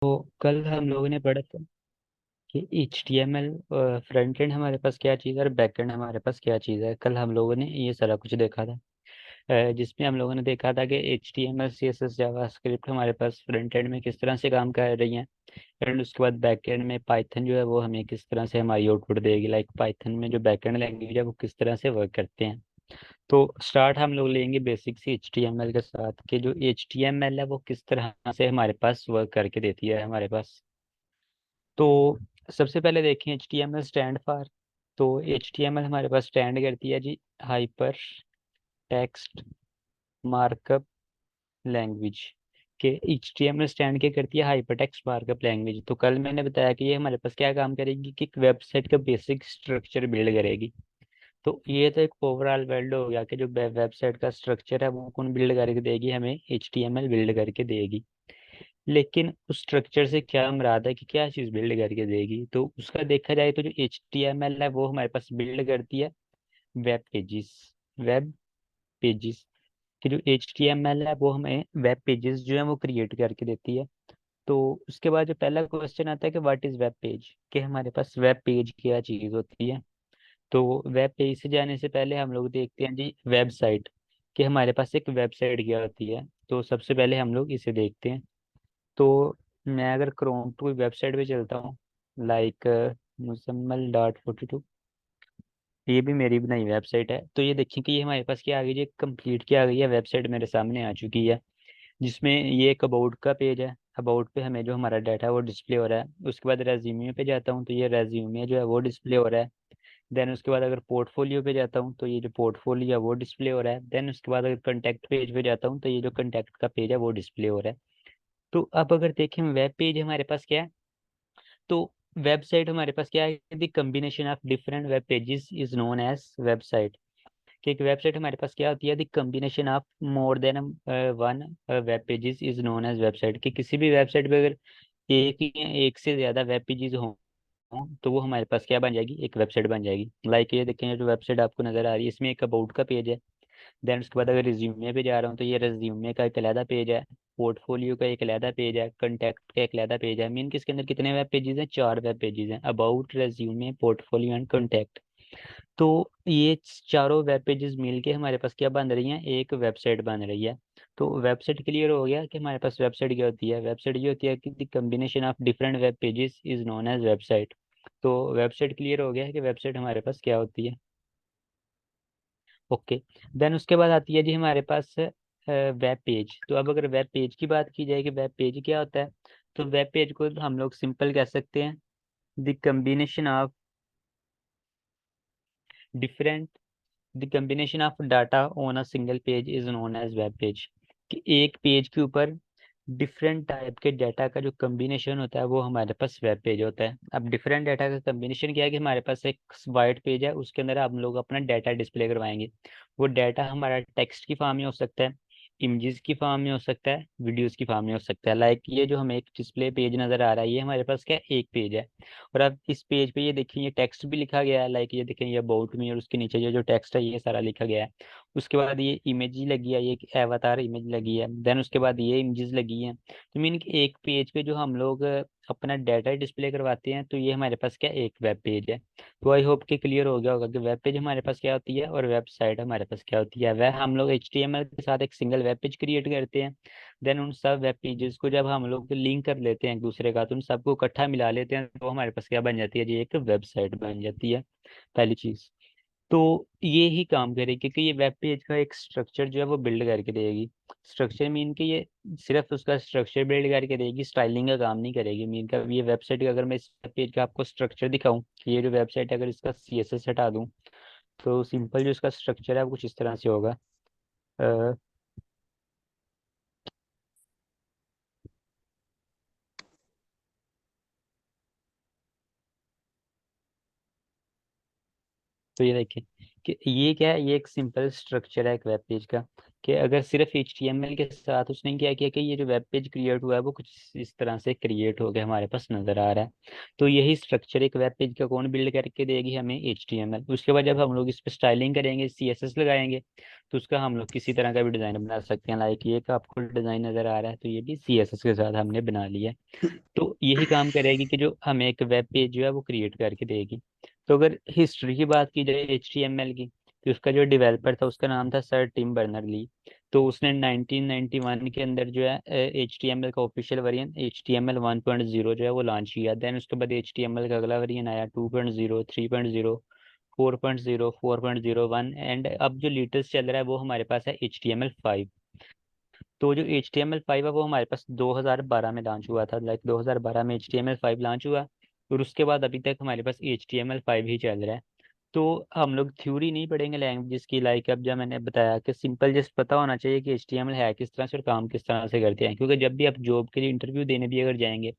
तो कल हम लोगों ने पढ़ा था कि HTML फ्रंट एंड हमारे पास क्या चीज़ है और बैक एंड हमारे पास क्या चीज़ है। कल हम लोगों ने ये सारा कुछ देखा था। जिसमें हम लोगों ने देखा था कि HTML CSS जावास्क्रिप्ट हमारे पास फ्रंट एंड में किस तरह से काम कर रही हैं। एंड उसके बाद बैक एंड में पाइथन जो है वो हमें किस तरह से हमारी आउटपुट देगी। लाइक पाइथन में जो बैक एंड लैंग्वेज है वो किस तरह से वर्क करते हैं। तो स्टार्ट हम लोग लेंगे बेसिक से HTML के साथ कि जो HTML है वो किस तरह से हमारे पास वर्क करके देती है हमारे पास। तो सबसे पहले देखें HTML स्टैंड फॉर। तो HTML हमारे पास स्टैंड करती है जी हाइपर टेक्स्ट मार्कअप लैंग्वेज के। HTML स्टैंड क्या करती है, हाइपर टेक्स्ट मार्कअप लैंग्वेज। तो कल मैंने बताया कि ये हमारे पास क्या काम करेगी कि एक वेबसाइट का बेसिक स्ट्रक्चर बिल्ड करेगी। तो ये तो एक ओवरऑल वर्ल्ड हो गया कि जो वेबसाइट का स्ट्रक्चर है वो कौन बिल्ड करके देगी, हमें HTML बिल्ड करके देगी। लेकिन उस स्ट्रक्चर से क्या मुराद है कि क्या चीज़ बिल्ड करके देगी। तो उसका देखा जाए तो जो HTML है वो हमारे पास बिल्ड करती है वेब पेजेस। वेब पेजेस कि जो HTML है वो हमें वेब पेजेस जो है वो क्रिएट करके देती है। तो उसके बाद जो पहला क्वेश्चन आता है कि व्हाट इज़ वेब पेज, कि हमारे पास वेब पेज क्या चीज़ होती है। तो वेब पेज से जाने से पहले हम लोग देखते हैं जी वेबसाइट, कि हमारे पास एक वेबसाइट क्या होती है। तो सबसे पहले हम लोग इसे देखते हैं। तो मैं अगर क्रोम टू वेबसाइट पे चलता हूँ, लाइक muzammil.42, ये भी मेरी बनाई वेबसाइट है। तो ये देखिए कि ये हमारे पास क्या आ गई, ये कंप्लीट क्या आ गई है, वेबसाइट मेरे सामने आ चुकी है। जिसमें ये एक अबाउट का पेज है। अबाउट पे हमें जो हमारा डाटा है वो डिस्प्ले हो रहा है। उसके बाद रेज्यूमे पे जाता हूँ तो ये रेज्यूमे जो है वो डिस्प्ले हो रहा है। देन उसके बाद अगर पोर्टफोलियो पे जाता हूँ तो ये जो पोर्टफोलियो है वो डिस्प्ले हो रहा है। देन उसके बाद अगर कंटेक्ट पेज पे जाता हूँ तो ये जो कंटेक्ट का पेज है वो डिस्प्ले हो रहा है। तो अब अगर देखें वेब पेज हमारे पास क्या है, तो वेबसाइट हमारे पास क्या है, the combination of different web pages is known as website. कि एक वेबसाइट हमारे पास क्या होती है, the combination of more than one web pages is known as website. कि किसी भी वेबसाइट पे अगर एक से ज्यादा वेब पेजेस हों तो वो हमारे पास क्या बन जाएगी, एक वेबसाइट बन जाएगी। लाइक ये देखें, ये जो वेबसाइट आपको नजर आ रही है इसमें एक अबाउट का पेज है। देन उसके बाद अगर रिज्यूमे पे जा रहा हूँ तो ये रिज्यूमे का एक अलहदा पेज है। पोर्टफोलियो का एक अलहदा पेज है। कंटेक्ट का एक अलहदा पेज है। मीन किसके अंदर कितने वेब पेजेस हैं, 4 वेब पेजेस हैं, about, resume, portfolio and contact. तो ये चारों वेब पेजेस मिलके हमारे पास क्या बन रही हैं, एक वेबसाइट बन रही है। तो वेबसाइट क्लियर हो गया कि हमारे पास वेबसाइट क्या होती है। वेबसाइट ये होती है कि the combination of different web pages is known as website. तो वेबसाइट क्लियर हो गया है कि वेबसाइट हमारे पास क्या होती है। ओके। देन उसके बाद आती है जी हमारे पास वेब पेज। तो अब अगर वेब पेज की बात की जाए कि वेब पेज क्या होता है, तो वेब पेज को हम लोग सिंपल कह सकते हैं, the combination of different the combination of data on a single page is known as web page. कि एक पेज के ऊपर डिफरेंट टाइप के डाटा का जो कम्बिनेशन होता है वो हमारे पास वेब पेज होता है। अब डिफरेंट डाटा का कम्बिनेशन क्या है कि हमारे पास एक वाइट पेज है, उसके अंदर हम लोग अपना डाटा डिस्प्ले करवाएंगे। वो डाटा हमारा टेक्स्ट की फॉर्म में हो सकता है, इमेजेस की फॉर्म में हो सकता है, वीडियोस की फॉर्म में हो सकता है। लाइक ये जो हमें एक डिस्प्ले पेज नज़र आ रहा है ये हमारे पास क्या है, एक पेज है। और अब इस पेज पे ये देखिए ये टेक्स्ट भी लिखा गया है। लाइक ये देखें ये अबाउट मी, और उसके नीचे ये जो टेक्स्ट है ये सारा लिखा गया है। उसके बाद ये इमेज लगी है, ये एवातार इमेज लगी है। देन उसके बाद ये इमेजेस लगी हैं। तो मीन कि एक पेज पे जो हम लोग अपना डाटा डिस्प्ले करवाते हैं तो ये हमारे पास क्या एक वेब पेज है। तो आई होप कि क्लियर हो गया होगा कि वेब पेज हमारे पास क्या होती है और वेबसाइट हमारे पास क्या होती है। वह हम लोग HTML के साथ एक सिंगल वेब पेज क्रिएट करते हैं। देन उन सब वेब पेजेस को जब हम लोग लिंक कर लेते हैं एक दूसरे का, तो उन सबको इकट्ठा मिला लेते हैं तो हमारे पास क्या बन जाती है जी, एक वेबसाइट बन जाती है, पहली चीज। तो ये ही काम करेगी क्योंकि ये वेब पेज का एक स्ट्रक्चर जो है वो बिल्ड करके देगी। स्ट्रक्चर मीन कि ये सिर्फ उसका स्ट्रक्चर बिल्ड करके देगी, स्टाइलिंग का काम नहीं करेगी। मीन का ये वेबसाइट का अगर मैं इस पेज का आपको स्ट्रक्चर दिखाऊं कि ये जो वेबसाइट है अगर इसका CSS हटा दूं तो सिंपल जो इसका स्ट्रक्चर है वो कुछ इस तरह से होगा। अ, तो ये देखिए कि ये क्या है, ये एक सिंपल स्ट्रक्चर है एक वेब पेज का। कि अगर सिर्फ HTML के साथ उसने क्या किया कि ये जो वेब पेज क्रिएट हुआ है वो कुछ इस तरह से क्रिएट हो गया हमारे पास नजर आ रहा है। तो यही स्ट्रक्चर एक वेब पेज का कौन बिल्ड करके देगी हमें, HTML। उसके बाद जब हम लोग इस पर स्टाइलिंग करेंगे, CSS लगाएंगे, तो उसका हम लोग किसी तरह का भी डिजाइन बना सकते हैं। लाइक ये का आपको डिजाइन नजर आ रहा है, तो ये भी CSS के साथ हमने बना लिया है। तो यही काम करेगी कि जो हमें एक वेब पेज जो है वो क्रिएट करके देगी। तो अगर हिस्ट्री की बात की जाए HTML की, तो उसका जो डेवलपर था उसका नाम था सर टिम बर्नर ली। तो उसने 1991 के अंदर जो है HTML का ऑफिशियल वेरिएंट HTML 1.0 जो है वो लॉन्च किया। देन उसके बाद HTML का अगला वेरिएंट आया 2.0, 3.0, 4.0, 4.01, एंड अब जो लेटेस्ट चल रहा है वो हमारे पास है HTML 5। तो जो HTML 5 है वो हमारे पास 2012 में लॉन्च हुआ था। लाइक 2012 में HTML 5 लॉन्च हुआ, और उसके बाद अभी तक हमारे पास HTML 5 ही चल रहा है। तो हम लोग थ्योरी नहीं पढ़ेंगे लैंग्वेजेस की। लाइक अब जब मैंने बताया कि सिंपल जस्ट पता होना चाहिए कि HTML है किस तरह से और काम किस तरह से करते हैं। क्योंकि जब भी आप जॉब के लिए इंटरव्यू देने भी अगर जाएंगे,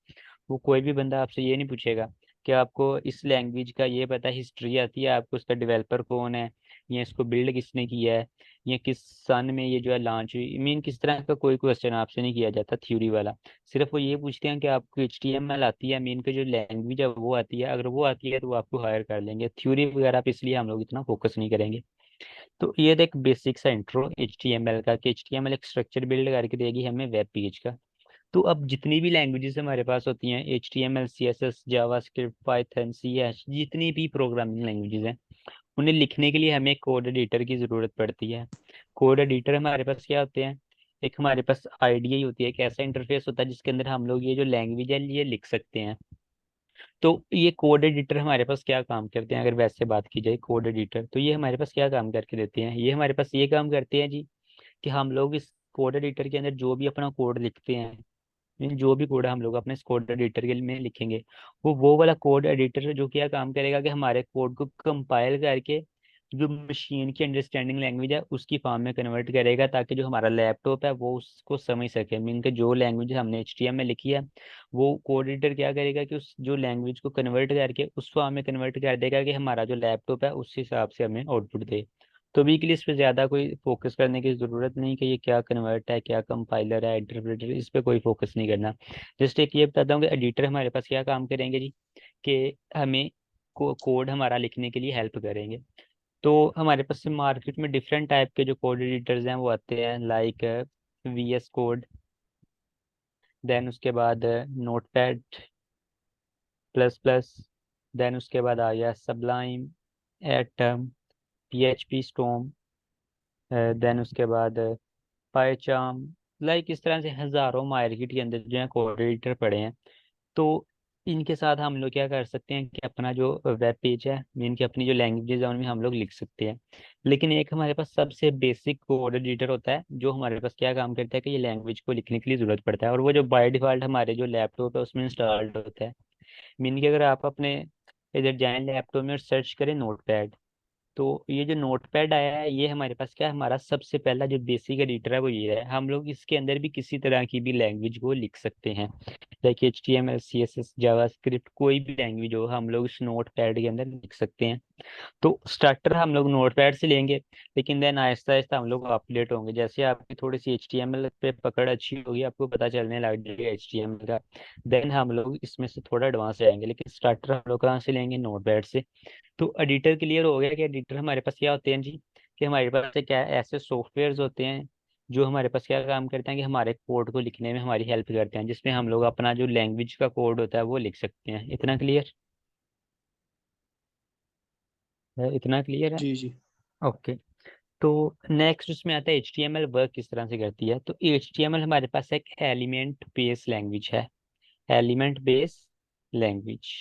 वो कोई भी बंदा आपसे ये नहीं पूछेगा कि आपको इस लैंग्वेज का ये पता है, हिस्ट्री आती है आपको, उसका डेवलपर कौन है, या इसको बिल्ड किसने किया है, या किस सन में ये जो है लॉन्च हुई। मीन किस तरह का कोई क्वेश्चन आपसे नहीं किया जाता थ्योरी वाला। सिर्फ वो ये पूछते हैं कि आपको HTML आती है, मीन की जो लैंग्वेज है वो आती है। अगर वो आती है तो वो आपको हायर कर लेंगे। थ्योरी वगैरह पे इसलिए हम लोग इतना फोकस नहीं करेंगे। तो ये एक बेसिक सा इंट्रो HTML का, कि HTML एक स्ट्रक्चर बिल्ड करके देगी हमें वेब पेज का। तो अब जितनी भी लैंग्वेजेस हमारे पास होती हैं, HTML, CSS, JavaScript, Python, CS, जितनी भी प्रोग्रामिंग लैंग्वेजेस हैं, उन्हें लिखने के लिए हमें कोड एडिटर की ज़रूरत पड़ती है। कोड एडिटर हमारे पास क्या होते हैं, एक हमारे पास IDE होती है, एक ऐसा इंटरफेस होता है जिसके अंदर हम लोग ये जो लैंग्वेज है ये लिख सकते हैं। तो ये कोड एडिटर हमारे पास क्या काम करते हैं, अगर वैसे बात की जाए कोड एडिटर, तो ये हमारे पास क्या काम करके देते हैं, ये हमारे पास ये काम करते हैं जी, कि हम लोग इस कोड एडिटर के अंदर जो भी अपना कोड लिखते हैं, जो भी कोड हम लोग अपने इस कोड एडिटर के में लिखेंगे, वो वाला कोड एडिटर जो क्या काम करेगा कि हमारे कोड को कंपाइल करके जो मशीन की अंडरस्टैंडिंग लैंग्वेज है उसकी फॉर्म में कन्वर्ट करेगा, ताकि जो हमारा लैपटॉप है वो उसको समझ सके। मीन के जो लैंग्वेज हमने HTML में लिखी है, वो कोड एडिटर क्या करेगा कि उस जो लैंग्वेज को कन्वर्ट करके उस फॉर्म में कन्वर्ट कर देगा कि हमारा जो लैपटॉप है उस हिसाब से हमें आउटपुट दे। तो वीकली इस पे ज़्यादा कोई फोकस करने की ज़रूरत नहीं कि ये क्या कन्वर्ट है, क्या कंपाइलर है, इंटरप्रेटर, इस पे कोई फोकस नहीं करना। जस्ट एक ये बताता हूँ कि एडिटर हमारे पास क्या काम करेंगे जी, कि हमें कोड हमारा लिखने के लिए हेल्प करेंगे। तो हमारे पास से मार्केट में डिफरेंट टाइप के जो कोड एडिटर्स हैं वो आते हैं, लाइक VS कोड, देन उसके बाद Notepad++, देन उसके बाद आ गया Sublime, Atom, PHP Storm, then उसके बाद पाइचार्म। लाइक इस तरह से हज़ारों मार्केट के अंदर जो है कोड एडिटर पड़े हैं। तो इनके साथ हम लोग क्या कर सकते हैं कि अपना जो वेब पेज है, इनकी अपनी जो लैंग्वेजेस है उनमें हम लोग लिख सकते हैं। लेकिन एक हमारे पास सबसे बेसिक कोड एडिटर होता है जो हमारे पास क्या काम करता है कि ये लैंग्वेज को लिखने के लिए ज़रूरत पड़ता है, और वो जो बाय डिफ़ॉल्ट हमारे जो लैपटॉप है उसमें इंस्टॉल्ड होता है। मीन कि अगर आप अपने इधर जाएं लैपटॉप में और सर्च करें नोटपैड, तो ये जो नोटपैड आया है ये हमारे पास क्या है, हमारा सबसे पहला जो बेसिक एडिटर है वो ये है। हम लोग इसके अंदर भी किसी तरह की भी लैंग्वेज को लिख सकते हैं, लाइक HTML, CSS, जावास्क्रिप्ट, कोई भी लैंग्वेज हो हम लोग इस नोटपैड के अंदर लिख सकते हैं। तो स्टार्टर हम लोग नोटपैड से लेंगे, लेकिन देन आहिस्ता आहिस्ता हम लोग अपडेट होंगे। जैसे आपकी थोड़ी सी HTML पे पकड़ अच्छी होगी, आपको पता चलने लग जाएगा HTML का, देन हम लोग इसमें से थोड़ा एडवांस जाएंगे। लेकिन स्टार्टर हम लोग कहाँ से लेंगे, नोटपैड से। तो एडिटर क्लियर हो गया कि एडिटर हमारे पास क्या होते हैं जी, कि हमारे पास से क्या ऐसे सॉफ्टवेयर्स होते हैं जो हमारे पास क्या काम करते हैं कि हमारे कोड को लिखने में हमारी हेल्प करते हैं, जिसमें हम लोग अपना जो लैंग्वेज का कोड होता है वो लिख सकते हैं। इतना क्लियर है, इतना क्लियर है। जी जी। ओके। तो नेक्स्ट उसमें आता है HTML वर्क किस तरह से करती है। तो HTML हमारे पास एक एलिमेंट बेस लैंग्वेज है, एलिमेंट बेस लैंग्वेज।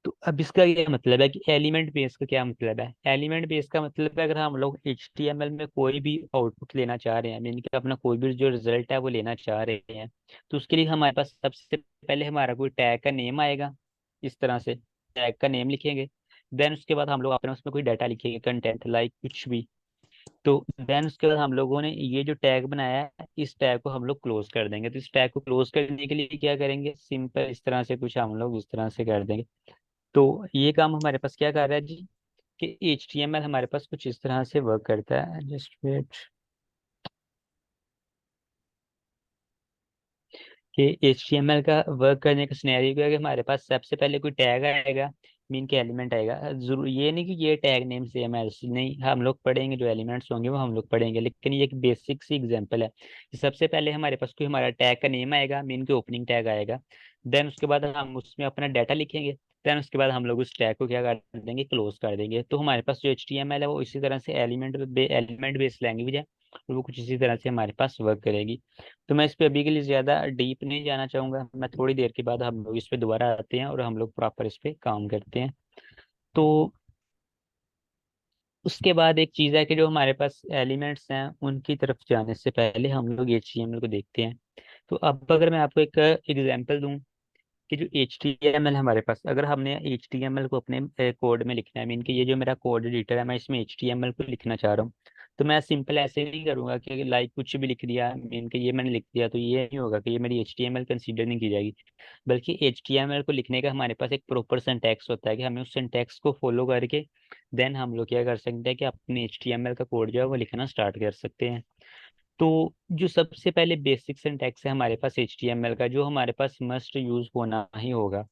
तो अब इसका क्या मतलब है कि एलिमेंट बेस का क्या मतलब है, एलिमेंट बेस का मतलब है अगर हम लोग HTML में कोई भी आउटपुट लेना चाह रहे हैं, यानी कि अपना कोई भी जो रिजल्ट है वो लेना चाह रहे हैं, तो उसके लिए हमारे पास सबसे पहले हमारा कोई टैग का नेम आएगा, इस तरह से टैग का नेम लिखेंगे। देन उसके बाद हम लोग अपने उसमें कोई डाटा लिखेंगे, कंटेंट लाइक कुछ भी। तो देन उसके बाद हम लोगों ने ये जो टैग बनाया है इस टैग को हम लोग क्लोज कर देंगे। तो इस टैग को क्लोज करने के लिए क्या करेंगे, सिंपल इस तरह से कुछ हम लोग इस तरह से कर देंगे। तो ये काम हमारे पास क्या कर रहा है जी, कि HTML हमारे पास कुछ इस तरह से वर्क करता है। जस्ट वेट, कि HTML का वर्क करने का सिनेरियो क्या है कि हमारे पास सबसे पहले कोई टैग आएगा, मीन के एलिमेंट आएगा। जरूर ये नहीं कि ये टैग नेम सेम है, ऐसे नहीं, हम लोग पढ़ेंगे जो एलिमेंट्स होंगे वो हम लोग पढ़ेंगे, लेकिन ये एक बेसिक सी एग्जांपल है कि सबसे पहले हमारे पास कोई हमारा टैग का नेम आएगा, मीन के ओपनिंग टैग आएगा। देन उसके बाद हम उसमें अपना डाटा लिखेंगे। देन उसके बाद हम लोग उस टैग को क्या कर देंगे, क्लोज कर देंगे। तो हमारे पास जो HTML है वो इसी तरह से एलिमेंट बेस्ड लैंग्वेज है, और वो कुछ इसी तरह से हमारे पास वर्क करेगी। तो मैं इस पे अभी के लिए ज़्यादा डीप नहीं जाना चाहूँगा, मैं थोड़ी देर के बाद हम लोग इस पे दोबारा आते हैं और हम लोग प्रॉपर इस पे काम करते हैं। तो उसके बाद एक चीज़ है कि जो हमारे पास एलिमेंट्स हैं उनकी तरफ जाने से पहले हम लोग HTML को देखते हैं। तो अब अगर मैं आपको एक एग्जांपल दूं कि जो HTML हमारे पास, अगर हमने HTML को अपने कोड में लिखना है, मीन कि ये जो मेरा कोड एडिटर है मैं इसमें HTML को लिखना चाह रहा हूँ, तो मैं सिंपल ऐसे नहीं करूंगा कि लाइक कुछ भी लिख दिया, मीन कि ये मैंने लिख दिया तो ये नहीं होगा कि ये मेरी HTML कंसीडर नहीं की जाएगी। बल्कि HTML को लिखने का हमारे पास एक प्रॉपर सिंटैक्स होता है कि हमें उस सिंटैक्स को फॉलो करके देन हम लोग क्या कर सकते हैं कि अपने HTML का कोड जो है वो लिखना स्टार्ट कर सकते हैं। तो जो सबसे पहले बेसिक सिंटैक्स है हमारे पास HTML का, जो हमारे पास मस्ट यूज होना ही होगा,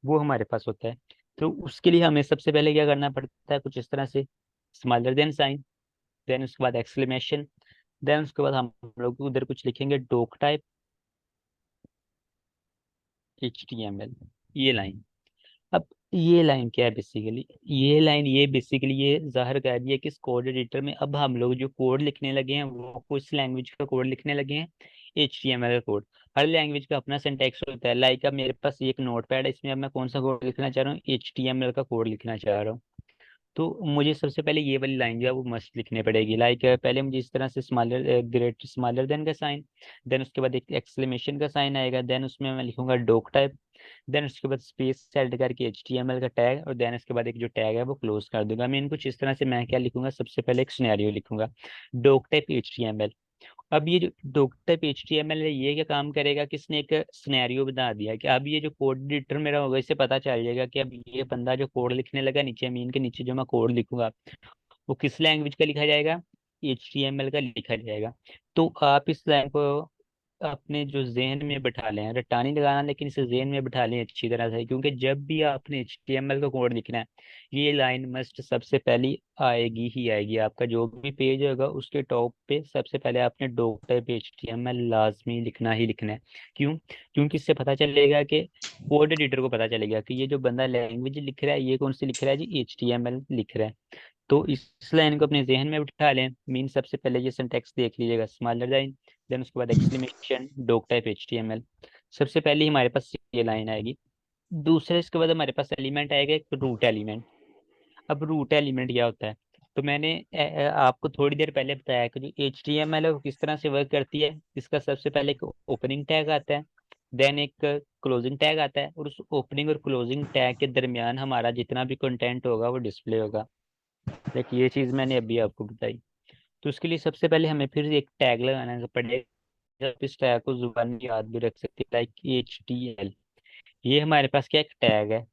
वो हमारे पास होता है। तो उसके लिए हमें सबसे पहले क्या करना पड़ता है, कुछ इस तरह से, स्मॉलर देन साइन, देन उसके बाद एक्सक्लेमेशन, देन उसके बाद हम लोग उधर कुछ लिखेंगे डॉक टाइप HTML, ये लाइन। अब ये लाइन क्या है बेसिकली, ये बेसिकली ये जाहिर कर रही है कि इस कोड एडिटर में अब हम लोग जो कोड लिखने लगे हैं वो कुछ लैंग्वेज का कोड लिखने लगे हैं, HTML का कोड। हर लैंग्वेज का अपना सिंटैक्स होता है, लाइक अब मेरे पास एक नोट पैड है, इसमें अब मैं कौन सा कोड लिखना चाह रहा हूँ, HTML का कोड लिखना चाह रहा हूँ। तो मुझे सबसे पहले ये वाली लाइन जो है वो मस्ट लिखनी पड़ेगी, लाइक पहले मुझे इस तरह से स्मॉलर, ग्रेट स्मॉलर देन का साइन, देन उसके बाद एक एक्सक्लेमेशन का साइन आएगा, देन उसमें मैं लिखूंगा डॉक टाइप, देन उसके बाद स्पेस सेलेक्ट करके HTML का टैग, और देन इसके बाद एक जो टैग है वो क्लोज कर दूंगा। मैं इनको इस तरह से मैं क्या लिखूंगा, सबसे पहले एक सिनेरियो लिखूंगा, डॉक टाइप HTML। अब ये जो डॉक टाइप HTML है ये क्या काम करेगा कि इसने एक सिनेरियो बना दिया कि अब ये जो कोड एडिटर मेरा होगा इससे पता चल जाएगा कि अब ये बंदा जो कोड लिखने लगा नीचे, मीन के नीचे जो मैं कोड लिखूंगा वो किस लैंग्वेज का लिखा जाएगा, HTML का लिखा जाएगा। तो आप इस लाइन को अपने जो जेहन में बैठा लें, रट्टा नहीं लगाना लेकिन इसे जेहन में बैठा लें अच्छी तरह से, क्योंकि जब भी आपने HTML का कोड लिखना है ये लाइन मस्ट सबसे पहली आएगी ही आएगी। आपका जो भी पेज होगा उसके टॉप पे सबसे पहले आपने डॉक टाइप HTML लाजमी लिखना ही लिखना है। क्यों? क्योंकि इससे पता चलेगा कि कोड एडिटर को पता चलेगा कि ये जो बंदा लैंग्वेज लिख रहा है ये कौन सी लिख रहा है जी, HTML लिख रहा है। तो इस लाइन को अपने जहन में बिठा लें, मीन सबसे पहले ये सिंटैक्स देख लीजिएगा, स्मॉलर लाइन, देन उसके बाद एक्सक्लेमेशन डॉक टाइप HTML। सबसे पहले हमारे पास ये लाइन आएगी। दूसरे इसके बाद हमारे पास एलिमेंट आएगा एक रूट एलिमेंट। अब रूट एलिमेंट क्या होता है, तो मैंने आपको थोड़ी देर पहले बताया कि जो HTML है वो किस तरह से वर्क करती है। इसका सबसे पहले एक ओपनिंग टैग आता है, देन एक क्लोजिंग टैग आता है, और उस ओपनिंग और क्लोजिंग टैग के दरमियान हमारा जितना भी कंटेंट होगा वो डिस्प्ले होगा। देखिए ये चीज़ मैंने अभी आपको बताई। तो उसके लिए सबसे पहले हमें फिर एक टैग लगाना पड़ेगा। आप इस टैग को जुबान में याद भी रख सकते हैं, लाइक HTML, ये हमारे पास क्या एक टैग है।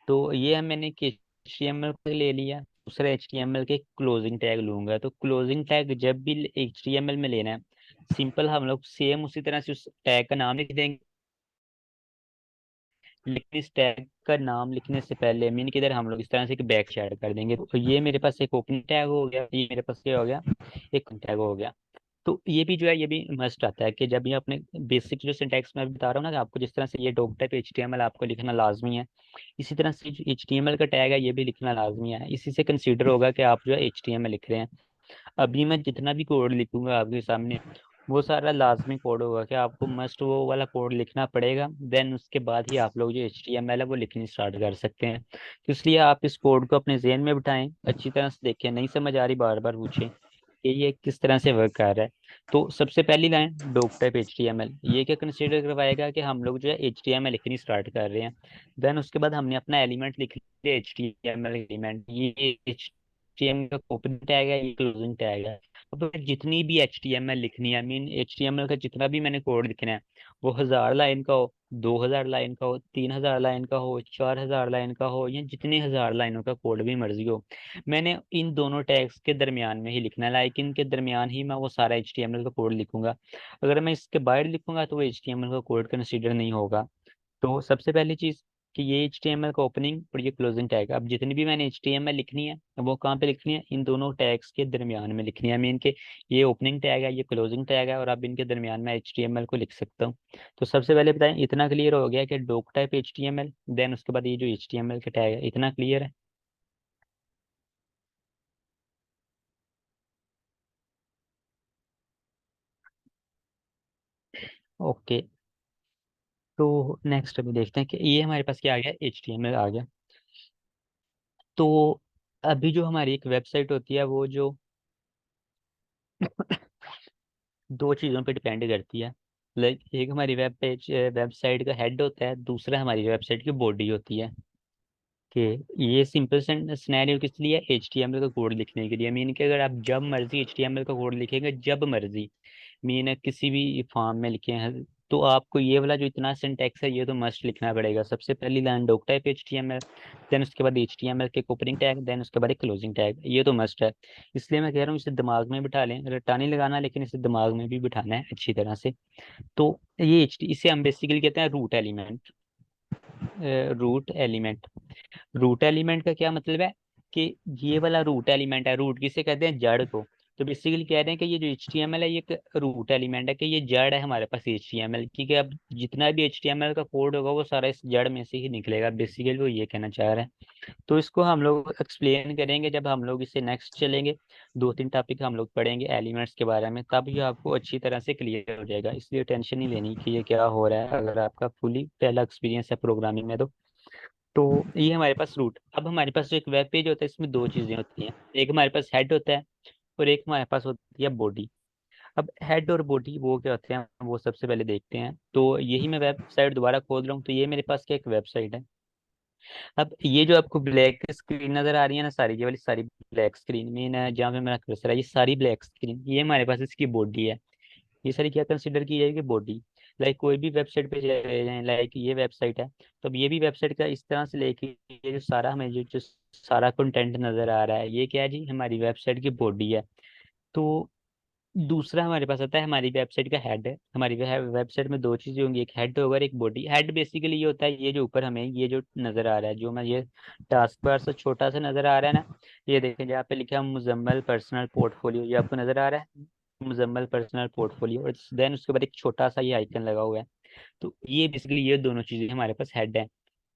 तो ये हम मैंने HTML को ले लिया, दूसरा HTML के क्लोजिंग टैग लूंगा। तो क्लोजिंग टैग जब भी HTML में लेना है, सिंपल हम लोग सेम उसी तरह से उस टैग का नाम लिख देंगे, लेकिन इस टैग का नाम लिखने से पहले मीन किधर हम लोग इस तरह से एक बैक ऐड कर देंगे। तो ये मेरे पास एक ओपनिंग टैग हो गया, ये मेरे पास क्या हो गया, एक टैग हो गया। तो ये भी जो है ये भी मस्ट आता है कि जब ये अपने बेसिक जो सिंटैक्स मैं बता रहा हूँ ना कि आपको जिस तरह से ये डॉक टाइप HTML आपको लिखना लाजमी है, इसी तरह से जो HTML का टैग है ये भी लिखना लाजमी है। इसी से कंसीडर होगा कि आप जो है HTML लिख रहे हैं। अभी मैं जितना भी कोड लिखूंगा आपके सामने वो सारा लाजमी कोड होगा कि आपको मस्ट वो वाला कोड लिखना पड़ेगा, देन उसके बाद ही आप लोग जो HTML है वो लिखनी स्टार्ट कर सकते हैं। तो इसलिए आप इस कोड को अपने जहन में बिठाएं, अच्छी तरह से देखें, नहीं समझ आ रही बार बार पूछें कि ये किस तरह से वर्क कर रहा है। तो सबसे पहली लाइन डॉक टाइप HTML, ये क्या कंसीडर करवाएगा कि हम लोग जो है HTML लिखनी स्टार्ट कर रहे हैं। देन उसके बाद हमने अपना एलिमेंट लिख लिया HTML एलिमेंट, ये HTML का ओपनिंग टैग है, ये क्लोजिंग टैग है। अब जितनी भी HTML लिखनी है, मीन HTML का जितना भी मैंने कोड लिखना है, वो 1000 लाइन का हो, 2000 लाइन का हो, 3000 लाइन का हो, 4000 लाइन का हो, या जितनी 1000 लाइनों का कोड भी मर्जी हो, मैंने इन दोनों टैग्स के दरमियान में ही लिखना है। लाइक इनके दरमियान ही मैं वो सारा HTML का कोड लिखूंगा। अगर मैं इसके बाहर लिखूंगा तो वो HTML का कोड कंसीडर नहीं होगा। तो सबसे पहली चीज कि ये HTML का ओपनिंग और ये क्लोजिंग टैग, अब जितनी भी मैंने HTML लिखनी है वो कहाँ पे लिखनी है, इन दोनों टैग्स के दरमियान में लिखनी है। मैं इनके, ये ओपनिंग टैग है, ये क्लोजिंग टैग है, और अब इनके दरमियान में HTML को लिख सकता हूँ। तो सबसे पहले बताएं, इतना क्लियर हो गया कि डॉक टाइप HTML, देन उसके बाद ये जो HTML का टैग है, इतना क्लियर है? ओके। तो नेक्स्ट अभी देखते हैं कि ये हमारे पास क्या आ गया, HTML आ गया। तो अभी जो हमारी एक वेबसाइट होती है, वो जो दो चीज़ों पे डिपेंड करती है। लाइक एक हमारी वेबसाइट का हेड होता है, दूसरा हमारी वेबसाइट की बॉडी होती है। कि ये सिंपल सिनेरियो किस लिए, HTML का कोड लिखने के लिए। मीन कि अगर आप जब मर्जी HTML का कोड लिखेंगे, जब मर्जी, मीन किसी भी फॉर्म में लिखे हैं, तो आपको ये वाला जो इतना सिंटैक्स है, ये तो मस्ट लिखना पड़ेगा। सबसे पहली line doc type HTML, then उसके बाद HTML के ओपनिंग टैग, देन उसके बाद एक क्लोजिंग टैग, ये तो मस्ट है। इसलिए मैं कह रहा हूँ इसे दिमाग में बिठा लें, रट्टा नहीं लगाना, लेकिन इसे दिमाग में भी बिठाना है अच्छी तरह से। तो ये इसे हम बेसिकली कहते हैं root element. Root element, root element का क्या मतलब है कि ये वाला रूट एलिमेंट है, रूट किसे कहते हैं, जड़ को। तो बेसिकली कह रहे हैं कि ये जो HTML है, ये एक रूट एलिमेंट है, कि ये जड़ है हमारे पास HTML की, कि अब जितना भी HTML का कोड होगा वो सारा इस जड़ में से ही निकलेगा। बेसिकली वो ये कहना चाह रहे हैं। तो इसको हम लोग एक्सप्लेन करेंगे जब हम लोग इसे नेक्स्ट चलेंगे। दो तीन टॉपिक हम लोग पढ़ेंगे एलिमेंट्स के बारे में, तब ये आपको अच्छी तरह से क्लियर हो जाएगा। इसलिए टेंशन नहीं लेनी कि ये क्या हो रहा है, अगर आपका फुली पहला एक्सपीरियंस है प्रोग्रामिंग में तो ये हमारे पास रूट। अब हमारे पास जो एक वेब पेज होता है, इसमें दो चीजें होती हैं, एक हमारे पास हेड होता है और एक हमारे पास होती है बॉडी। अब हेड और बॉडी वो क्या होते हैं, वो सबसे पहले देखते हैं। तो यही मैं वेबसाइट दोबारा खोल रहा हूँ, तो ये मेरे पास क्या एक वेबसाइट है। अब ये जो आपको ब्लैक स्क्रीन नजर आ रही है ना सारी, ये वाली सारी ब्लैक स्क्रीन में ना, जहाँ पे मेरा कर्सर है, ये सारी ब्लैक स्क्रीन, ये हमारे पास इसकी बॉडी है। ये सारी क्या कंसिडर की जाएगी, बॉडी। लाइक कोई भी वेबसाइट पे चले जाएं, लाइक ये वेबसाइट है, तो अब ये भी वेबसाइट का इस तरह से लेके, ये जो सारा हमें जो सारा कंटेंट नजर आ रहा है, ये क्या है जी, हमारी वेबसाइट की बॉडी है। तो दूसरा हमारे पास आता है हमारी वेबसाइट का हेड है। हमारी वेबसाइट में दो चीजें होंगी, एक हेड होगा और एक बॉडी। हेड बेसिकली ये होता है, ये जो ऊपर हमें ये जो नजर आ रहा है, जो मैं ये टास्क बार से छोटा सा नजर आ रहा है ना, ये देखें जहाँ पे लिखा है मुजम्मल पर्सनल पोर्टफोलियो, ये आपको नजर आ रहा है, मुजम्मल पर्सनल पोर्टफोलियो, और देन उसके बाद एक छोटा सा ये आइकन लगा हुआ है। तो ये बेसिकली ये दोनों चीजें हमारे पास हेड है।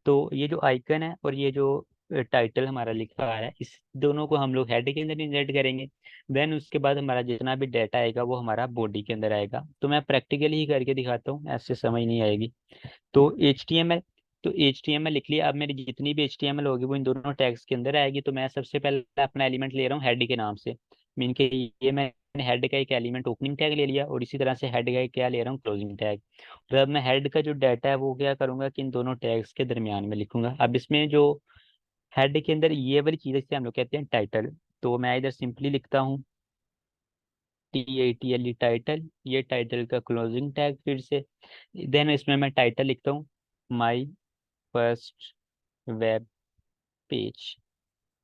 तो ये जो आइकन है और ये जो टाइटल हमारा लिखा आ रहा है, इस दोनों को हम लोग हेड के अंदर इंसर्ट करेंगे। देन उसके बाद हमारा जितना भी डाटा आएगा वो हमारा बॉडी के अंदर आएगा। तो मैं प्रैक्टिकली ही करके दिखाता हूँ, ऐसे समझ नहीं आएगी। तो HTML, तो HTML लिख लिया। अब मेरी जितनी भी HTML होगी वो इन दोनों टैग्स के अंदर आएगी। तो मैं सबसे पहले अपना एलिमेंट ले रहा हूँ हेड के नाम से। मीन के ये मैंने हेड का एक एलिमेंट ओपनिंग टैग ले लिया, और इसी तरह से हेड का एक क्या ले रहा हूँ, क्लोजिंग टैग। तो अब मैं हेड का जो डाटा है वो क्या करूंगा कि इन दोनों टैग्स के दरमियान में लिखूंगा। अब इसमें जो हेड के अंदर ये वाली चीज़ से हम लोग कहते हैं टाइटल। तो मैं इधर सिंपली लिखता हूँ TITLE टाइटल, ये टाइटल का क्लोजिंग टैग फिर से। देन इसमें मैं टाइटल लिखता हूँ माई फर्स्ट वेब पेज।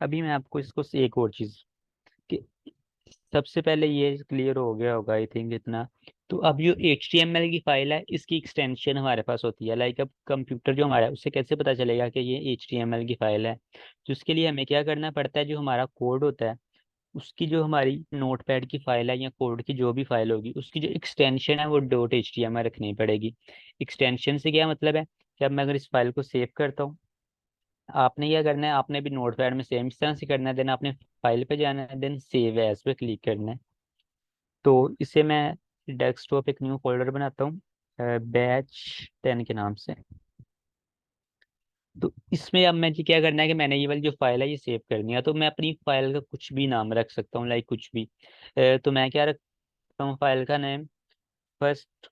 अभी मैं आपको इसको से एक और चीज कि सबसे पहले ये क्लियर हो गया होगा आई थिंक इतना। तो अब जो HTML की फाइल है, इसकी एक्सटेंशन हमारे पास होती है। लाइक अब कंप्यूटर जो हमारा है उसे कैसे पता चलेगा कि ये HTML की फाइल है। तो उसके लिए हमें क्या करना पड़ता है, जो हमारा कोड होता है उसकी, जो हमारी नोटपैड की फाइल है या कोड की जो भी फाइल होगी, उसकी जो एक्सटेंशन है वो .html रखनी पड़ेगी। एक्सटेंशन से क्या मतलब है कि अब मैं अगर इस फाइल को सेव करता हूँ, आपने क्या करना है, आपने भी नोटपैड में सेम इस तरह से करना है। देन आपने फाइल पे जाना है, देन सेव एज पे क्लिक करना है। तो इसे मैं डेस्कटॉप एक न्यू फोल्डर बनाता हूँ बैच 10 के नाम से। तो इसमें अब मैं जी क्या करना है कि मैंने ये वाली जो फाइल है ये सेव करनी है। तो मैं अपनी फाइल का कुछ भी नाम रख सकता हूँ, लाइक कुछ भी। तो मैं क्या रखता हूँ फाइल का नेम, फर्स्ट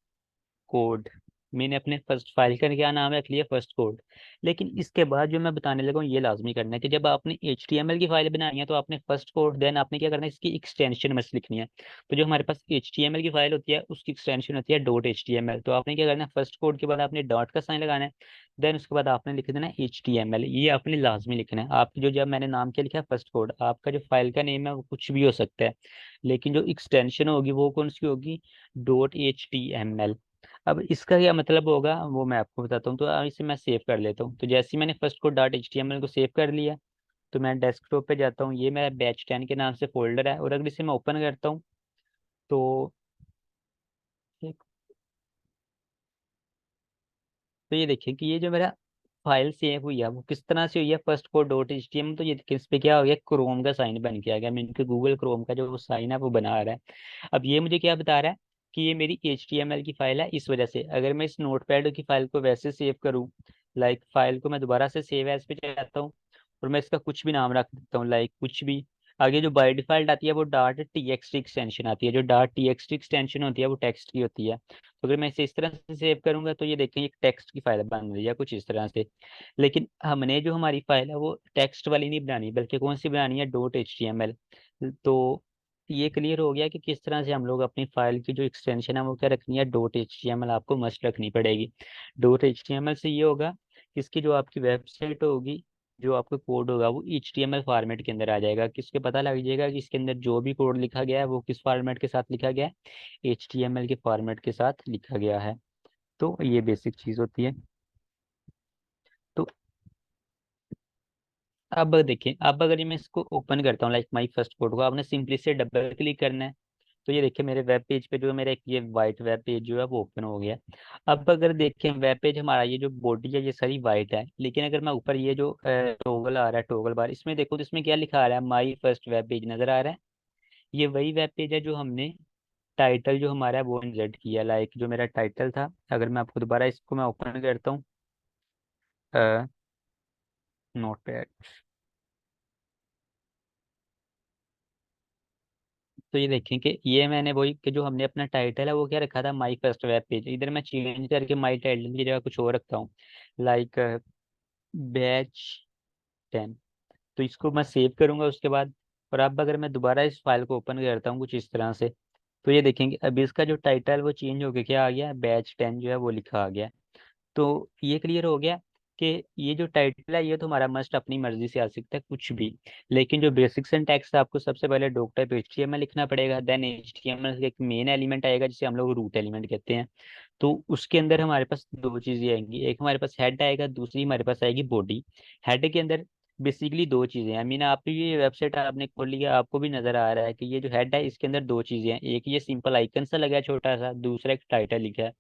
कोड मैंने अपने फर्स्ट फाइल का क्या नाम रख लिया, फर्स्ट कोड। लेकिन इसके बाद जो मैं बताने लगा हूँ ये लाजमी करना है कि जब आपने HTML की फाइल बनानी है तो आपने फर्स्ट कोड, देन आपने क्या करना है, इसकी एक्सटेंशन मस्त लिखनी है। तो जो हमारे पास HTML की फाइल होती है उसकी एक्सटेंशन होती है .html। तो आपने क्या करना है, फर्स्ट कोड के बाद आपने डॉट का साइन लगाना है, देन उसके बाद आपने लिख देना है HTML। ये आपने लाजमी लिखना है। आपकी जो, जब मैंने नाम क्या लिखा है फर्स्ट कोड, आपका जो फाइल का नेम है वो कुछ भी हो सकता है, लेकिन जो एक्सटेंशन होगी वो कौन सी होगी, .html। अब इसका क्या मतलब होगा वो मैं आपको बताता हूँ। तो अब इसे मैं सेव कर लेता हूँ। तो जैसे ही मैंने फर्स्ट को .html को सेव कर लिया, तो मैं डेस्कटॉप पे जाता हूँ, ये मेरा बैच 10 के नाम से फोल्डर है, और अगर इसे मैं ओपन करता हूँ तो तो ये देखिए कि ये जो मेरा फाइल सेव हुई है वो किस तरह से हुई है, फर्स्ट को .html। तो ये देखिए इस पे क्या हो गया, क्रोम का साइन बन के आ गया। मैंने इनके गूगल क्रोम का जो साइन है वो बना रहा है। अब ये मुझे क्या बता रहा है कि ये मेरी HTML की फाइल है। इस वजह से अगर मैं इस नोटपैड की फाइल को वैसे सेव करूँ, लाइक फाइल को मैं दोबारा से सेव एज पे चाहता हूँ, और मैं इसका कुछ भी नाम रख देता हूँ, लाइक कुछ भी। आगे जो बाय डिफॉल्ट आती है वो .txt एक्सटेंशन आती है। जो .txt एक्सटेंशन होती है वो टेक्स्ट की होती है। तो अगर मैं इसे इस तरह से सेव करूंगा तो ये देखें एक टेक्स्ट की फाइल बन रही है कुछ इस तरह से। लेकिन हमने जो हमारी फाइल है वो टेक्स्ट वाली नहीं बनानी, बल्कि कौन सी बनानी है, .html। तो ये क्लियर हो गया कि किस तरह से हम लोग अपनी फाइल की जो एक्सटेंशन है वो क्या रखनी है, .html आपको मस्ट रखनी पड़ेगी। .html से ये होगा कि इसकी जो आपकी वेबसाइट होगी, जो आपका कोड होगा वो HTML फॉर्मेट के अंदर आ जाएगा। किसके पता लग जाएगा कि इसके अंदर जो भी कोड लिखा गया है वो किस फॉर्मेट के साथ लिखा गया है, HTML के फॉर्मेट के साथ लिखा गया है। तो ये बेसिक चीज़ होती है। तो अब देखिए, अब अगर ये मैं इसको ओपन करता हूँ, लाइक माई फर्स्ट कोड को, आपने सिंपली से डबल क्लिक करना है। तो ये देखिए मेरे वेब पेज पे जो मेरा एक ये वाइट वेब पेज जो है वो ओपन हो गया। अब अगर देखें वेब पेज हमारा, ये जो बॉडी है ये सारी वाइट है, लेकिन अगर मैं ऊपर ये जो टोगल आ रहा है, टोगल बार, इसमें देखो तो इसमें क्या लिखा आ रहा है, माई फर्स्ट वेब पेज नजर आ रहा है। ये वही वेब पेज है जो हमने टाइटल जो हमारा है वो इंसर्ट किया, लाइक जो मेरा टाइटल था। अगर मैं आपको दोबारा इसको मैं ओपन करता हूँ, नोटपैड, तो ये देखें कि ये मैंने वही कि जो हमने अपना टाइटल है वो क्या रखा था, माई फर्स्ट वेब पेज, इधर मैं चेंज करके माई टाइटल की जगह कुछ और रखता हूँ, लाइक बैच 10। तो इसको मैं सेव करूंगा उसके बाद। और अब अगर मैं दोबारा इस फाइल को ओपन करता हूँ कुछ इस तरह से, तो ये देखेंगे अभी इसका जो टाइटल वो चेंज होके क्या आ गया, बैच 10 जो है वो लिखा आ गया। तो ये क्लियर हो गया कि ये जो टाइटल है ये तो हमारा मस्ट अपनी मर्जी से आ सकता है कुछ भी, लेकिन जो बेसिक सिंटैक्स है आपको सबसे पहले डॉक टाइप HTML लिखना पड़ेगा, देन HTML का एक मेन एलिमेंट आएगा जिसे हम लोग रूट एलिमेंट कहते हैं। तो उसके अंदर हमारे पास दो चीजें आएंगी, एक हमारे पास हेड आएगा, दूसरी हमारे पास आएगी बॉडी। हेड के अंदर बेसिकली दो चीजें हैं। आई मीन आप ये वेबसाइट आपने खोल लिया, आपको भी नजर आ रहा है कि ये जो हेड है इसके अंदर दो चीजें हैं, एक ये सिंपल आइकन सा लगा है छोटा सा, दूसरा एक टाइटल लिखा है।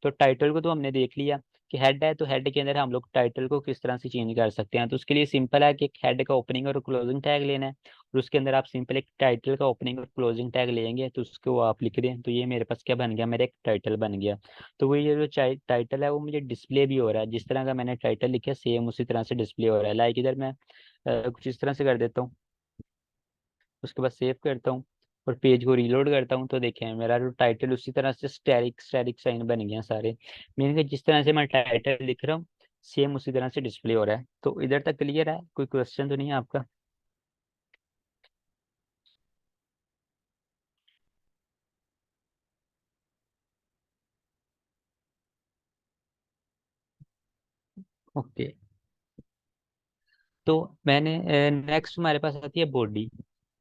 तो टाइटल को तो हमने देख लिया कि हेड है, तो हेड के अंदर हम लोग टाइटल को किस तरह से चेंज कर सकते हैं। तो उसके लिए सिंपल है कि एक हेड का ओपनिंग और क्लोजिंग टैग लेना है, और उसके अंदर आप सिंपल एक टाइटल का ओपनिंग और क्लोजिंग टैग लेंगे, तो उसको आप लिख दें, तो ये मेरे पास क्या बन गया, मेरा एक टाइटल बन गया। तो वो ये जो टाइटल है वो मुझे डिस्प्ले भी हो रहा है, जिस तरह का मैंने टाइटल लिखा सेम उसी तरह से डिस्प्ले हो रहा है। लाइक इधर मैं कुछ इस तरह से कर देता हूँ, उसके बाद सेव करता हूँ और पेज को रीलोड करता हूँ, तो देखें मेरा जो टाइटल उसी तरह से स्टैटिक स्टैटिक साइन बन गया सारे। मीन कि जिस तरह से मैं टाइटल लिख रहा हूँ सेम उसी तरह से डिस्प्ले हो रहा है। तो इधर तक क्लियर है, कोई क्वेश्चन तो नहीं है आपका? ओके। तो मैंने नेक्स्ट हमारे पास आती है बॉडी।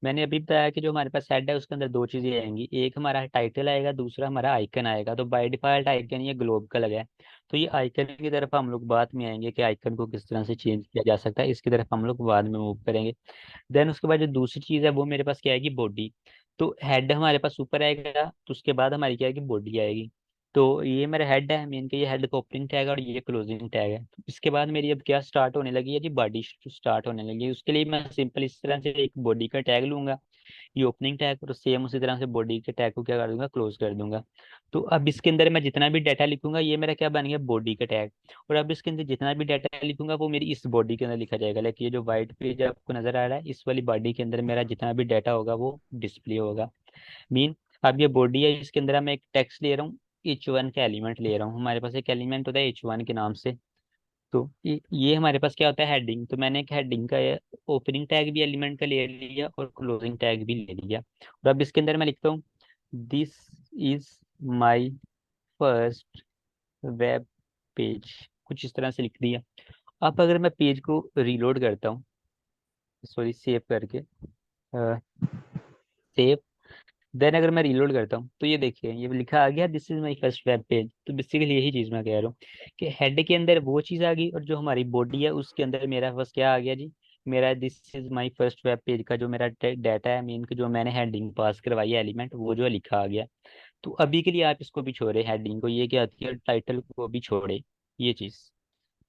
मैंने अभी बताया कि जो हमारे पास हेड है उसके अंदर दो चीजें आएंगी, एक हमारा टाइटल आएगा, दूसरा हमारा आइकन आएगा। तो बाय डिफॉल्ट आइकन ये ग्लोब का लगा है। तो ये आइकन की तरफ हम लोग बाद में आएंगे कि आइकन को किस तरह से चेंज किया जा सकता है, इसकी तरफ हम लोग बाद में मूव करेंगे। देन उसके बाद जो दूसरी चीज है वो मेरे पास क्या आएगी, बॉडी। तो हेड हमारे पास ऊपर आएगा, तो उसके बाद हमारी क्या आएगी, बॉडी आएगी। तो ये मेरा हेड है, मीन के ये हेड का ओपनिंग टैग है और ये क्लोजिंग टैग है। तो इसके बाद मेरी अब क्या स्टार्ट होने लगी है जी, बॉडी स्टार्ट होने लगी है। उसके लिए मैं सिंपल इस तरह से एक बॉडी का टैग लूंगा, ये ओपनिंग टैग, और सेम उसी तरह से बॉडी के टैग को क्या कर दूंगा, क्लोज कर दूंगा। तो अब इसके अंदर मैं जितना भी डाटा लिखूंगा ये मेरा क्या बन गया, बॉडी का टैग। और अब इसके अंदर जितना भी डाटा लिखूंगा वो मेरी इस बॉडी के अंदर लिखा जाएगा। लाइक ये जो व्हाइट पेज आपको नजर आ रहा है इस वाली बॉडी के अंदर मेरा जितना भी डाटा होगा वो डिस्प्ले होगा। मीन अब ये बॉडी है, इसके अंदर मैं एक टेक्स्ट ले रहा हूँ, H1 का एलिमेंट ले रहा हूँ, हमारे पास एक एलिमेंट होता है H1 के नाम से। तो ये हमारे पास क्या होता है, हेडिंग। तो मैंने एक हेडिंग का ओपनिंग टैग भी एलिमेंट का ले लिया और क्लोजिंग टैग भी ले लिया। और अब इसके अंदर मैं लिखता हूँ this is my first web page, कुछ इस तरह से लिख दिया। अब अगर मैं पेज को रीलोड करता हूँ, सॉरी सेव करके, सेव, देन अगर मैं रीलोड करता हूँ तो ये देखिए ये लिखा आ गया this is my first web page. तो बेसिकली यही चीज मैं कह रहा हूँ कि हेड के अंदर वो चीज आ गई और जो हमारी बॉडी है उसके अंदर मेरा बस क्या आ गया जी, मेरा this is my first web page का जो मेरा डाटा है मेन, जो मैंने हेडिंग पास करवाई है एलिमेंट, वो जो है लिखा आ गया। तो अभी के लिए आप इसको भी छोड़े, हेडिंग को, ये क्या होती है टाइटल को भी छोड़े ये चीज।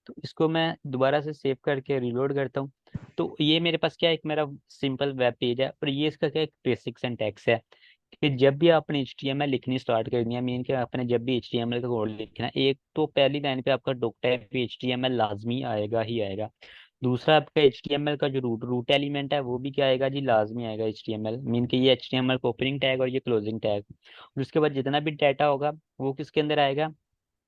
तो इसको मैं दोबारा से सेव करके रिलोड करता हूँ। तो ये मेरे पास क्या है, एक मेरा सिंपल वेब पेज है और ये इसका क्या एक बेसिक सिंटैक्स है कि जब भी आपने HTML लिखनी स्टार्ट करनी है, मीन कि आपने जब भी HTML का कोड लिखना है, एक तो पहली लाइन पे आपका डॉक टाइप HTML लाजमी आएगा ही आएगा। दूसरा आपका HTML का जो रूट रूट एलिमेंट है वो भी क्या आएगा जी, लाजमी आएगा HTML, मीन कि ये HTML का ओपनिंग टैग और ये क्लोजिंग टैग। और उसके बाद जितना भी डाटा होगा वो किसके अंदर आएगा,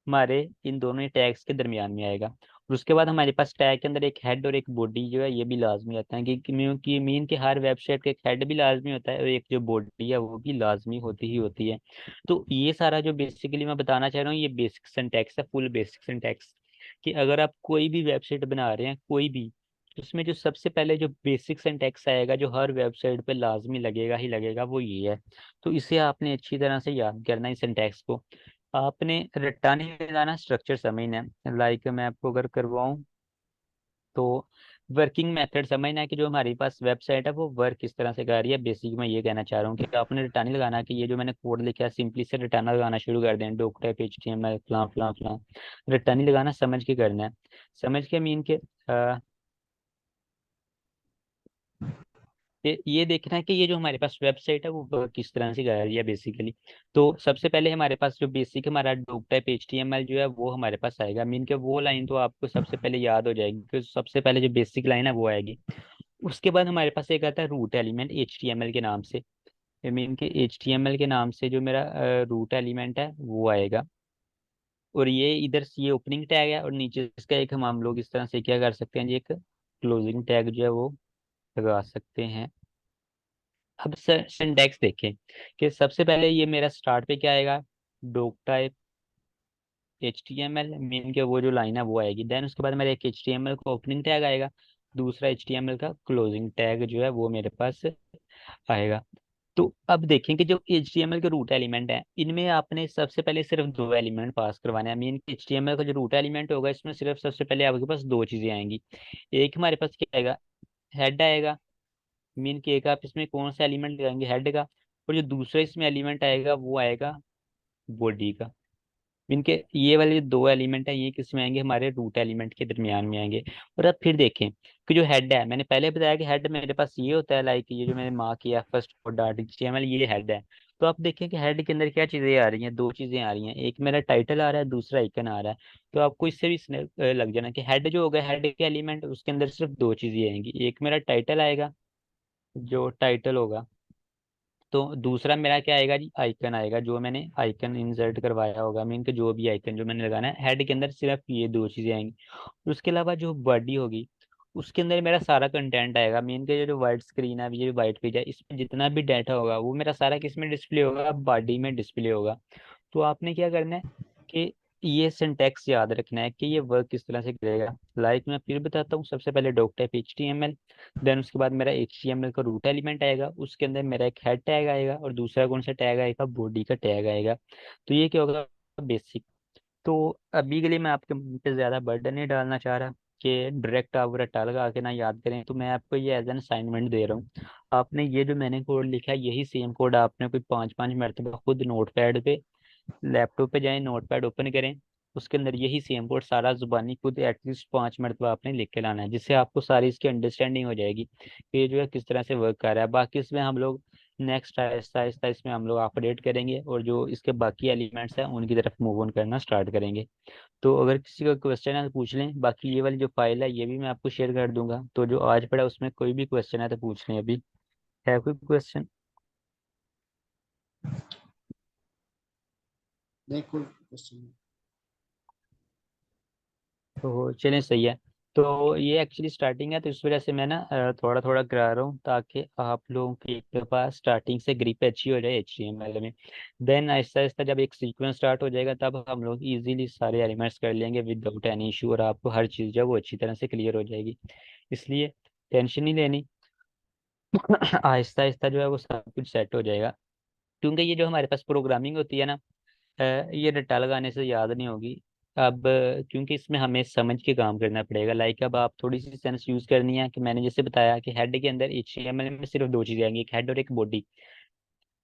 हमारे इन दोनों ही टैग्स के दरमियान में आएगा। और उसके बाद हमारे पास टैग के अंदर एक हेड और एक बॉडी जो है ये भी लाजमी आता है, क्योंकि मीन के हर वेबसाइट का एक हेड भी लाजमी होता है और एक जो बॉडी है वो भी लाजमी होती ही होती है। तो ये सारा जो बेसिकली मैं बताना चाह रहा हूँ ये बेसिक सिंटैक्स है, फुल बेसिक सिंटैक्स, कि अगर आप कोई भी वेबसाइट बना रहे हैं कोई भी, तो उसमें जो सबसे पहले जो बेसिक सिंटैक्स आएगा जो हर वेबसाइट पे लाजमी लगेगा ही लगेगा वो ये है। तो इसे आपने अच्छी तरह से याद करना है, सिंटैक्स को आपने रट्टानी लगाना, स्ट्रक्चर समझना है। लाइक मैं आपको अगर करवाऊं तो वर्किंग मेथड समझना है कि जो हमारे पास वेबसाइट है वो वर्क किस तरह से कर रही है। बेसिक मैं ये कहना चाह रहा हूँ कि आपने रटानी लगाना कि ये जो मैंने कोड लिखा है सिंपली से रटाना लगाना शुरू कर दें, डॉक टाइप HTML फलां फलां फलां, रटानी लगाना समझ के करना है। समझ के मीन के ये देखना है कि ये जो हमारे पास वेबसाइट है वो किस तरह से कर रही है बेसिकली। तो सबसे पहले हमारे पास जो बेसिक हमारा डॉक टाइप HTML जो है वो हमारे पास आएगा, मीन के वो लाइन तो आपको सबसे पहले याद हो जाएगी क्योंकि सबसे पहले जो बेसिक लाइन है वो आएगी। उसके बाद हमारे पास एक आता है रूट एलिमेंट HTML के नाम से, मीन के HTML के नाम से जो मेरा रूट एलिमेंट है वो आएगा। और ये इधर से ये ओपनिंग टैग है और नीचे इसका एक हम लोग इस तरह से क्या कर सकते हैं जी, एक क्लोजिंग टैग जो है वो लगा सकते हैं। अब सिंटैक्स देखें कि सबसे पहले ये मेरा स्टार्ट पे क्या आएगा, डॉक टाइप HTML, मीन के वो जो लाइन है वो आएगी। देन उसके बाद मेरा एक HTML का ओपनिंग टैग आएगा, दूसरा HTML का क्लोजिंग टैग जो है वो मेरे पास आएगा। तो अब देखें कि जो HTML के रूट एलिमेंट है इनमें आपने सबसे पहले सिर्फ दो एलिमेंट पास करवाने हैं। मीन HTML का जो रूट एलिमेंट होगा इसमें सिर्फ सबसे पहले आपके पास दो चीजें आएंगी। एक हमारे पास क्या आएगा, हेड आएगा, मीन के एक आप इसमें कौन सा एलिमेंट लगाएंगे, हेड का। और जो दूसरा इसमें एलिमेंट आएगा वो आएगा बॉडी का। इनके ये वाले जो दो एलिमेंट है ये किस में आएंगे, हमारे रूट एलिमेंट के दरमियान में आएंगे। और अब फिर देखें कि जो हेड है, मैंने पहले बताया कि हेड मेरे पास ये होता है, लाइक ये जो मैंने मार्क किया फर्स्ट डॉट HTML ये हेड है। तो आप देखें कि हेड के अंदर क्या चीजें आ रही हैं, दो चीजें आ रही हैं, एक मेरा टाइटल आ रहा है, दूसरा आइकन आ रहा है। तो आपको इससे भी लग जाना कि हेड जो होगा, हेड के एलिमेंट उसके अंदर सिर्फ दो चीजें आएंगी, एक मेरा टाइटल आएगा जो टाइटल होगा, तो दूसरा मेरा क्या आएगा जी, आइकन आएगा जो मैंने आइकन इंसर्ट करवाया होगा, मीन के जो भी आइकन जो मैंने लगाना है हेड के अंदर सिर्फ ये दो चीजें आएंगी। उसके अलावा जो बॉडी होगी उसके अंदर मेरा सारा कंटेंट आएगा, मीन के जो वाइट स्क्रीन है, ये जो वाइट पेज है, इसमें जितना भी डाटा होगा वो मेरा सारा किस में डिस्प्ले होगा, बॉडी में डिस्प्ले होगा। तो आपने क्या करना है कि ये सिंटैक्स याद रखना है कि ये वर्क किस तरह से करेगा। लाइक मैं फिर बताता हूँ, सबसे पहले डॉक टाइप HTML, देन उसके बाद मेरा HTML का रूट एलिमेंट आएगा, उसके अंदर मेरा एक हेड टैग आएगा और दूसरा कौन सा टैग आएगा, बॉडी का टैग आएगा। तो ये क्या होगा, बेसिक। तो अभी के लिए मैं आपके मुंह पे ज़्यादा बर्डन नहीं डालना चाह रहा कि डायरेक्ट आप रट्टा लगा के ना याद करें, तो मैं आपको ये एज एन असाइनमेंट दे रहा हूँ। आपने ये जो मैंने कोड लिखा है यही सेम कोड आपने कोई 5-5 मरतबा खुद नोटपैड पे, लैपटॉप पे जाएं, नोटपैड ओपन करें, उसके अंदर यही सेम कोड सारा जुबानी खुद एटलीस्ट 5 मरतबा आपने लिख के लाना है, जिससे आपको सारी इसकी अंडरस्टैंडिंग हो जाएगी कि ये जो है किस तरह से वर्क कर रहा है। बाकी इसमें हम लोग नेक्स्ट आहिस्ता आहिस्ता इसमें हम लोग अपडेट करेंगे और जो इसके बाकी एलिमेंट्स हैं उनकी तरफ मूव ऑन करना स्टार्ट करेंगे। तो अगर किसी का क्वेश्चन है तो पूछ लें, बाकी ये वाली जो फाइल है ये भी मैं आपको शेयर कर दूंगा, तो जो आज पड़ा उसमें कोई भी क्वेश्चन है तो पूछ लें। अभी है कोई क्वेश्चन? नहीं, कोई क्वेश्चन नहीं। तो चलें सही है। तो ये एक्चुअली स्टार्टिंग है, तो इस वजह से मैं ना थोड़ा थोड़ा करा रहा हूँ, ताकि आप लोगों के पास स्टार्टिंग से ग्रिप अच्छी हो जाए HTML में। देन आहिस्ता आहिस्ता जब एक सीक्वेंस स्टार्ट हो जाएगा, तब हम लोग इजीली सारे एलिमेंट्स कर लेंगे विदाउट एनी इशू, और आपको हर चीज़ जो है वो अच्छी तरह से क्लियर हो जाएगी। इसलिए टेंशन नहीं लेनी। आहिस्ता आहिस्ता जो है वो सब कुछ सेट हो जाएगा। क्योंकि ये जो हमारे पास प्रोग्रामिंग होती है ना, ये रट्टा लगाने से याद नहीं होगी। अब क्योंकि इसमें हमें समझ के काम करना पड़ेगा। लाइक अब आप थोड़ी सी सेंस यूज करनी है, कि मैंने जैसे बताया कि हेड के अंदर HTML में सिर्फ दो चीजें आएंगी, एक हेड और एक बॉडी।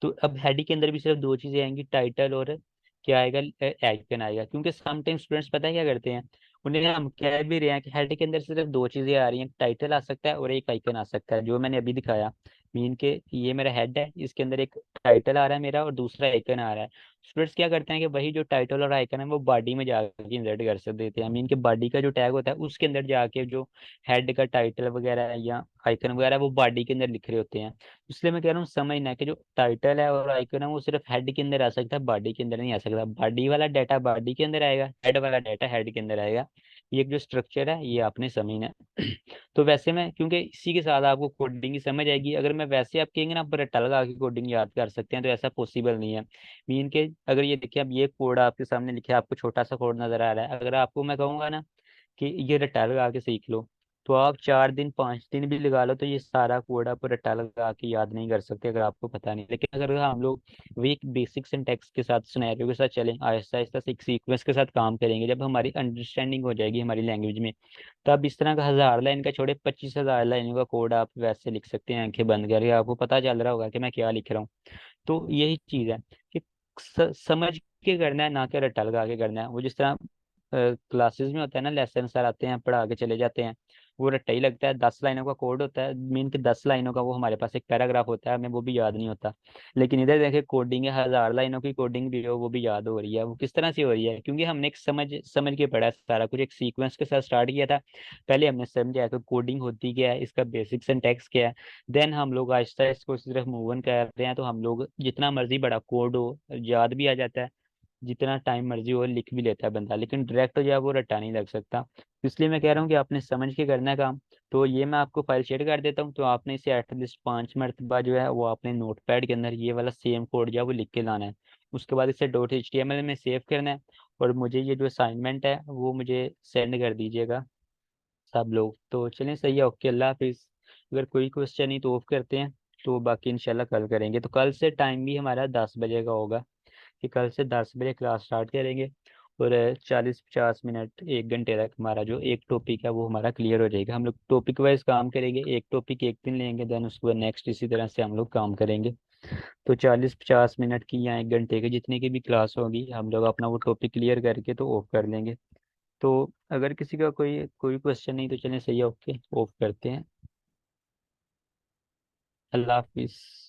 तो अब हेड के अंदर भी सिर्फ दो चीजें आएंगी, टाइटल और क्या आएगा, आइकन आएगा। क्योंकि समटाइम स्टूडेंट्स पता है क्या करते हैं, उन्हें हम कह भी रहे हैं कि हेड के अंदर सिर्फ दो चीजें आ रही हैं, टाइटल आ सकता है और एक आइकन आ सकता है, जो मैंने अभी दिखाया। मीन के ये मेरा हेड है, इसके अंदर एक टाइटल आ रहा है मेरा और दूसरा आइकन आ रहा है। स्टूडेंट्स क्या करते हैं कि वही जो टाइटल और आइकन है वो बॉडी में जाके इंसर्ट कर सकते देते हैं। मीन के बॉडी का जो टैग होता है उसके अंदर जाके जो हेड का टाइटल वगैरह है या आइकन वगैरह वो बॉडी के अंदर लिख रहे होते हैं। इसलिए मैं कह रहा हूँ समझना कि जो टाइटल है और आइकन है वो सिर्फ हेड के अंदर आ सकता है, बॉडी के अंदर नहीं आ सकता। बॉडी वाला डाटा बॉडी के अंदर आएगा, हेड वाला डाटा हेड के अंदर आएगा। ये जो स्ट्रक्चर है ये आपने समझना है। तो वैसे में क्योंकि इसी के साथ आपको कोडिंग की समझ आएगी। अगर मैं वैसे आप कहेंगे ना पर रट्टा लगा के कोडिंग याद कर सकते हैं, तो ऐसा पॉसिबल नहीं है। मीन के अगर ये देखिए, अब ये कोड आपके सामने लिखा है, आपको छोटा सा कोड नजर आ रहा है। अगर आपको मैं कहूंगा ना कि ये रट्टा लगा के सीख लो, तो आप 4 दिन 5 दिन भी लगा लो, तो ये सारा कोड आप रट्टा लगा के याद नहीं कर सकते, अगर आपको पता नहीं। लेकिन अगर हम लोग वही बेसिक सिंटैक्स के साथ, सिनेरियो के साथ चलें, आहिस्ता आहिस्ता से एक सीक्वेंस के साथ काम करेंगे, जब हमारी अंडरस्टैंडिंग हो जाएगी हमारी लैंग्वेज में, तब इस तरह का 1000 लाइन का छोड़े 25,000 लाइन का कोड आप वैसे लिख सकते हैं, आंखें बंद करके। आपको पता चल रहा होगा कि मैं क्या लिख रहा हूँ। तो यही चीज़ है कि समझ के करना है, ना कि रट्टा लगा के करना है। वो जिस तरह क्लासेस में होता है ना, लेसन सर आते हैं पढ़ा के चले जाते हैं, वो रट्टा ही लगता है। 10 लाइनों का कोड होता है, मीन के 10 लाइनों का वो हमारे पास एक पैराग्राफ होता है, हमें वो भी याद नहीं होता। लेकिन इधर देखे कोडिंग है, 1000 लाइनों की कोडिंग भी हो वो भी याद हो रही है। वो किस तरह से हो रही है, क्योंकि हमने एक समझ समझ के पढ़ा है सारा कुछ, एक सीक्वेंस के साथ स्टार्ट किया था। पहले हमने समझा कि कोडिंग होती क्या है, इसका बेसिक सिंटैक्स क्या है। देन हम लोग आहिस्ता इसको सिर्फ मूव ऑन कर रहे हैं, तो हम लोग जितना मर्जी बड़ा कोड हो याद भी आ जाता है, जितना टाइम मर्जी हो लिख भी लेता है बंदा। लेकिन डायरेक्ट जो है वो रट्टा नहीं लग सकता। इसलिए मैं कह रहा हूँ कि आपने समझ के करना है काम। तो ये मैं आपको फाइल शेयर कर देता हूँ, तो आपने इसे एटलीस्ट 5 मरतबा जो है वो आपने नोट पैड के अंदर ये वाला सेम कोड जो है वो लिख के लाना है। उसके बाद इसे .html में सेव करना है, और मुझे ये जो असाइनमेंट है वो मुझे सेंड कर दीजिएगा सब लोग। तो चलें सही है, ओके, अल्लाह हाफिज़। अगर कोई क्वेश्चन नहीं तो ऑफ करते हैं, तो बाकी इंशाल्लाह कल करेंगे। तो कल से टाइम भी हमारा 10 बजे का होगा, कि कल से 10 बजे क्लास स्टार्ट करेंगे। और 40-50 मिनट 1 घंटे तक हमारा जो एक टॉपिक है वो हमारा क्लियर हो जाएगा। हम लोग टॉपिक वाइज काम करेंगे, एक टॉपिक एक दिन लेंगे, देन उसके बाद नेक्स्ट इसी तरह से हम लोग काम करेंगे। तो 40-50 मिनट की या 1 घंटे की जितनी की भी क्लास होगी, हम लोग अपना वो टॉपिक क्लियर करके तो ऑफ कर लेंगे। तो अगर किसी का कोई कोई क्वेश्चन नहीं, तो चलें सही है, ओके, ऑफ करते हैं। अल्लाह हाफिज़।